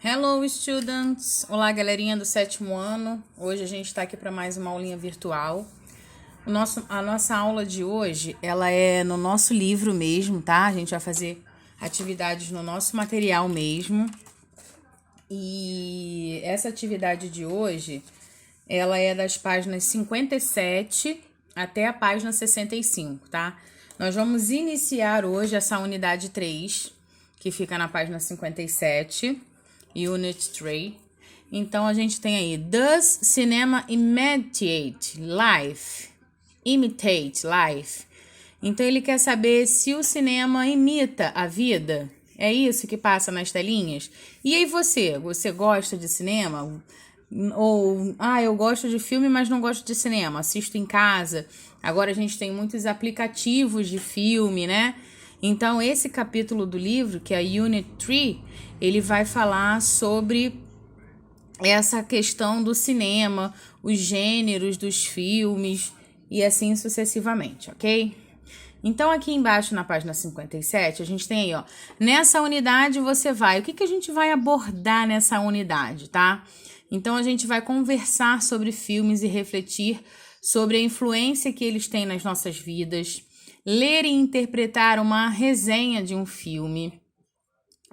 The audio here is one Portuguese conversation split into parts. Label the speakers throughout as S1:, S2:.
S1: Hello, students! Olá, galerinha do 7º ano. Hoje a gente está aqui para mais uma aulinha virtual. A nossa aula de hoje, ela é no nosso livro mesmo, tá? A gente vai fazer atividades no nosso material mesmo. E essa atividade de hoje, ela é das páginas 57 até a página 65, tá? Nós vamos iniciar hoje essa unidade 3, que fica na página 57. Unit 3. Então, a gente tem aí, Does cinema imitate life? Imitate life. Então, ele quer saber se o cinema imita a vida. É isso que passa nas telinhas? E aí você? Você gosta de cinema? Ou, eu gosto de filme, mas não gosto de cinema. Assisto em casa. Agora a gente tem muitos aplicativos de filme, né? Então, esse capítulo do livro, que é a Unit 3, ele vai falar sobre essa questão do cinema, os gêneros dos filmes e assim sucessivamente, ok? Então, aqui embaixo na página 57, a gente tem aí, ó, nessa unidade você vai, o que a gente vai abordar nessa unidade, tá? Então, a gente vai conversar sobre filmes e refletir sobre a influência que eles têm nas nossas vidas, ler e interpretar uma resenha de um filme,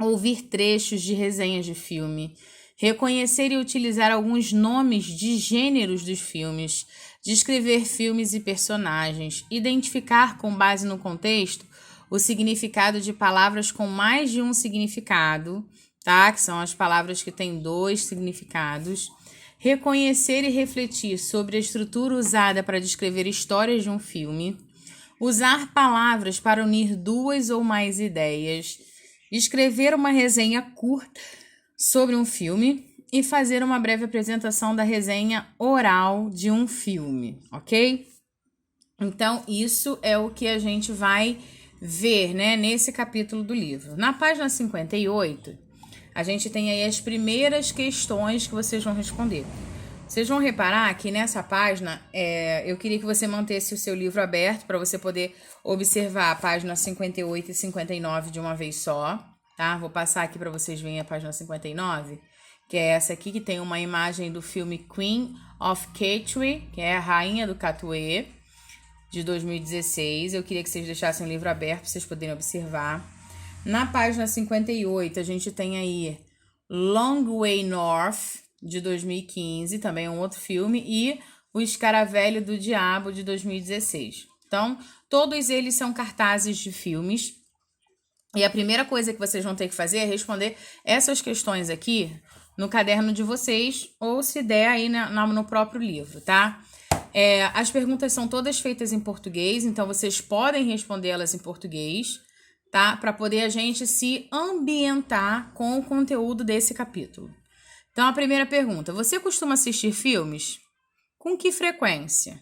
S1: ouvir trechos de resenhas de filme, reconhecer e utilizar alguns nomes de gêneros dos filmes, descrever filmes e personagens, identificar com base no contexto o significado de palavras com mais de um significado, tá? Que são as palavras que têm 2 significados, reconhecer e refletir sobre a estrutura usada para descrever histórias de um filme, usar palavras para unir 2 ou mais ideias, escrever uma resenha curta sobre um filme e fazer uma breve apresentação da resenha oral de um filme, ok? Então, isso é o que a gente vai ver, né, nesse capítulo do livro. Na página 58, a gente tem aí as primeiras questões que vocês vão responder. Vocês vão reparar que nessa página, eu queria que você mantesse o seu livro aberto para você poder observar a página 58 e 59 de uma vez só, tá? Vou passar aqui para vocês verem a página 59, que é essa aqui, que tem uma imagem do filme Queen of Katwe, que é a Rainha do Katwe, de 2016. Eu queria que vocês deixassem o livro aberto para vocês poderem observar. Na página 58, a gente tem aí Long Way North, de 2015, também é um outro filme, e O Escaravelho do Diabo, de 2016. Então, todos eles são cartazes de filmes, e a primeira coisa que vocês vão ter que fazer é responder essas questões aqui no caderno de vocês, ou se der aí no próprio livro, tá? As perguntas são todas feitas em português, então vocês podem responder elas em português, tá? Para poder a gente se ambientar com o conteúdo desse capítulo. Então, a primeira pergunta, você costuma assistir filmes? Com que frequência?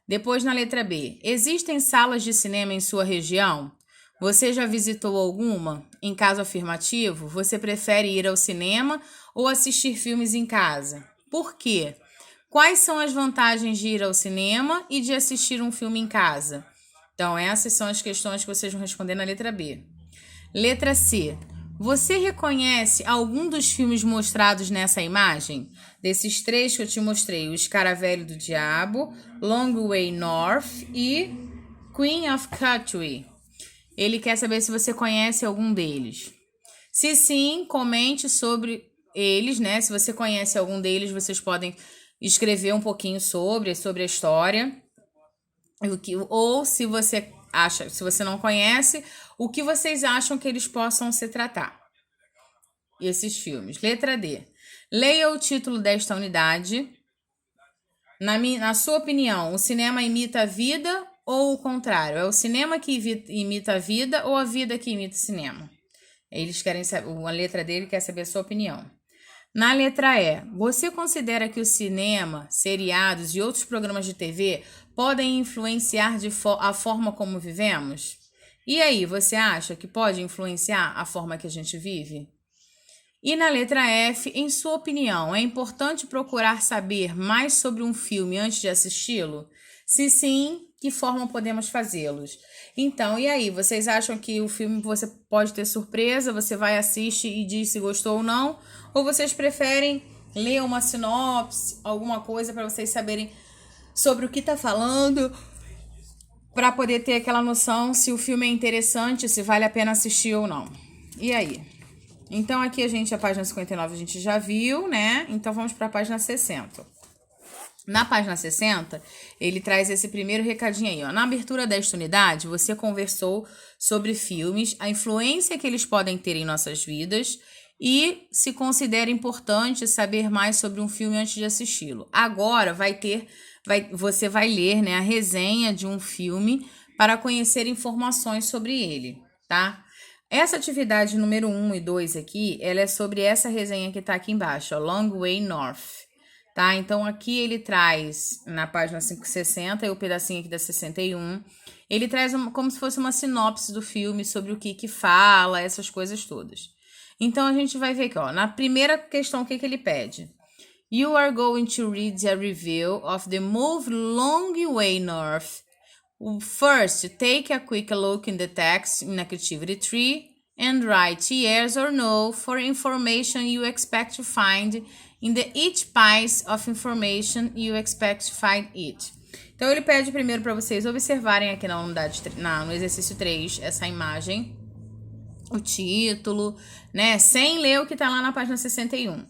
S1: Depois, na letra B, existem salas de cinema em sua região? Você já visitou alguma? Em caso afirmativo, você prefere ir ao cinema ou assistir filmes em casa? Por quê? Quais são as vantagens de ir ao cinema e de assistir um filme em casa? Então, essas são as questões que vocês vão responder na letra B. Letra C. Você reconhece algum dos filmes mostrados nessa imagem? Desses 3 que eu te mostrei, O Escaravelho do Diabo, Long Way North e Queen of Katwe. Ele quer saber se você conhece algum deles. Se sim, comente sobre eles, né? Se você conhece algum deles, vocês podem escrever um pouquinho sobre a história. Ou se você não conhece, o que vocês acham que eles possam se tratar? Esses filmes. Letra D. Leia o título desta unidade. Na sua opinião, o cinema imita a vida ou o contrário? É o cinema que imita a vida ou a vida que imita o cinema? Eles querem saber, a letra dele quer saber a sua opinião. Na letra E, você considera que o cinema, seriados e outros programas de TV podem influenciar a forma como vivemos? E aí, você acha que pode influenciar a forma que a gente vive? E na letra F, em sua opinião, é importante procurar saber mais sobre um filme antes de assisti-lo? Se sim, que forma podemos fazê-los? Então, e aí, vocês acham que o filme você pode ter surpresa, você vai assistir e diz se gostou ou não? Ou vocês preferem ler uma sinopse, alguma coisa para vocês saberem sobre o que tá falando, para poder ter aquela noção se o filme é interessante, se vale a pena assistir ou não? E aí? Então, aqui a página 59 a gente já viu, né? Então, vamos para a página 60. Na página 60, ele traz esse primeiro recadinho aí, ó. Na abertura desta unidade, você conversou sobre filmes, a influência que eles podem ter em nossas vidas e se considera importante saber mais sobre um filme antes de assisti-lo. Agora você vai ler, né, a resenha de um filme para conhecer informações sobre ele, tá? Essa atividade número 1 e 2 aqui, ela é sobre essa resenha que tá aqui embaixo, ó, Long Way North. Tá? Então, aqui ele traz, na página 560 e o pedacinho aqui da 61, ele traz como se fosse uma sinopse do filme sobre o que fala, essas coisas todas. Então, a gente vai ver aqui, ó, na primeira questão, o que ele pede? You are going to read a review of the movie Long Way North. First, take a quick look in the text in Activity 3 and write yes or no for information you expect to find in the each piece of information you expect to find it. Então, ele pede primeiro para vocês observarem aqui na unidade, no exercício 3, essa imagem, o título, né? Sem ler o que tá lá na página 61.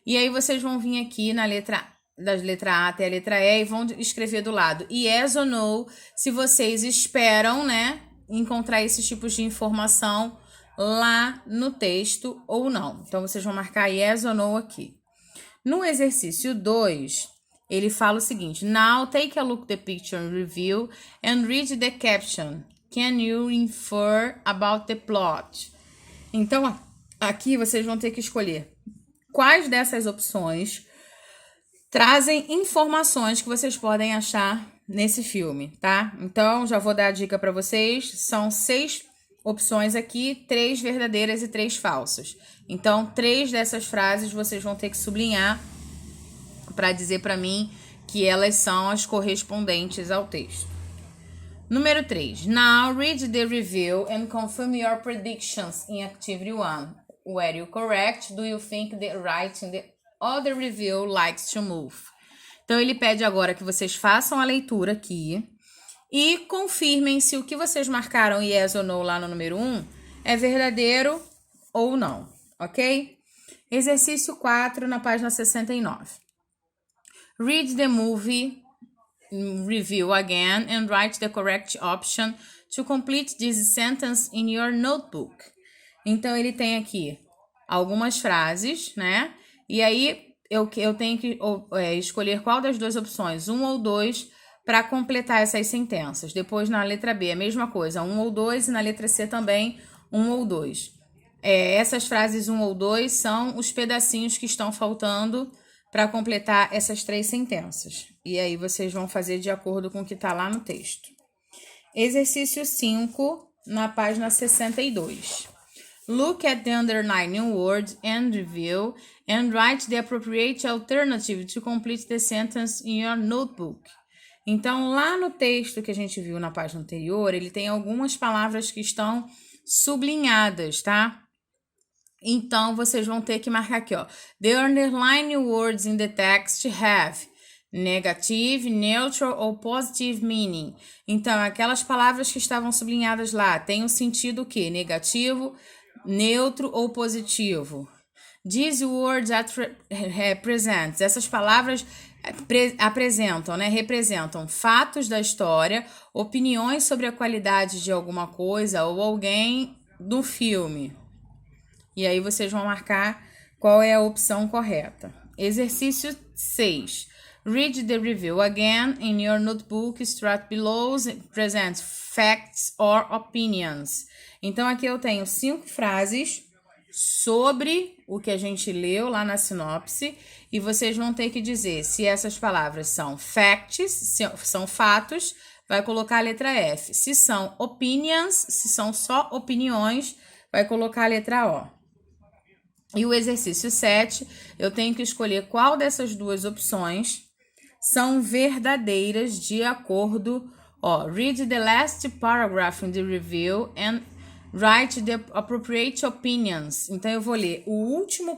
S1: E aí, vocês vão vir aqui na letra A até a letra E e vão escrever do lado yes ou no, se vocês esperam, né, encontrar esses tipos de informação lá no texto ou não. Então, vocês vão marcar yes ou no aqui. No exercício 2, ele fala o seguinte: Now take a look at the picture and review and read the caption. Can you infer about the plot? Então, aqui vocês vão ter que escolher quais dessas opções trazem informações que vocês podem achar nesse filme, tá? Então, já vou dar a dica para vocês. São 6 opções aqui, 3 verdadeiras e 3 falsas. Então, 3 dessas frases vocês vão ter que sublinhar para dizer para mim que elas são as correspondentes ao texto. Número 3. Now read the review and confirm your predictions in Activity 1. Were you correct? Do you think the writing the other review likes to move? Então, ele pede agora que vocês façam a leitura aqui e confirmem se o que vocês marcaram yes ou no lá no número 1 é verdadeiro ou não, ok? Exercício 4 na página 69. Read the movie review again and write the correct option to complete this sentence in your notebook. Então, ele tem aqui algumas frases, né? E aí, eu tenho que escolher qual das duas opções, 1 ou 2, para completar essas sentenças. Depois, na letra B, a mesma coisa, 1 ou 2, e na letra C também, 1 ou 2. Essas frases 1 ou 2 são os pedacinhos que estão faltando para completar essas 3 sentenças. E aí, vocês vão fazer de acordo com o que está lá no texto. Exercício 5, na página 62. Look at the underlining word and review and write the appropriate alternative to complete the sentence in your notebook. Então, lá no texto que a gente viu na página anterior, ele tem algumas palavras que estão sublinhadas, tá? Então, vocês vão ter que marcar aqui, ó. The underlined words in the text have negative, neutral ou positive meaning. Então, aquelas palavras que estavam sublinhadas lá têm o sentido o quê? Negativo, neutro ou positivo. These words represent. Essas palavras apresentam, né? Representam fatos da história, opiniões sobre a qualidade de alguma coisa ou alguém do filme. E aí vocês vão marcar qual é a opção correta. Exercício 6. Read the review again in your notebook. Start below present facts or opinions. Então, aqui eu tenho 5 frases sobre o que a gente leu lá na sinopse e vocês vão ter que dizer se essas palavras são facts, se são fatos, vai colocar a letra F. Se são opinions, se são só opiniões, vai colocar a letra O. E o exercício 7, eu tenho que escolher qual dessas duas opções são verdadeiras de acordo Ó, read the last paragraph in the review and write the appropriate opinions. Então, eu vou ler o último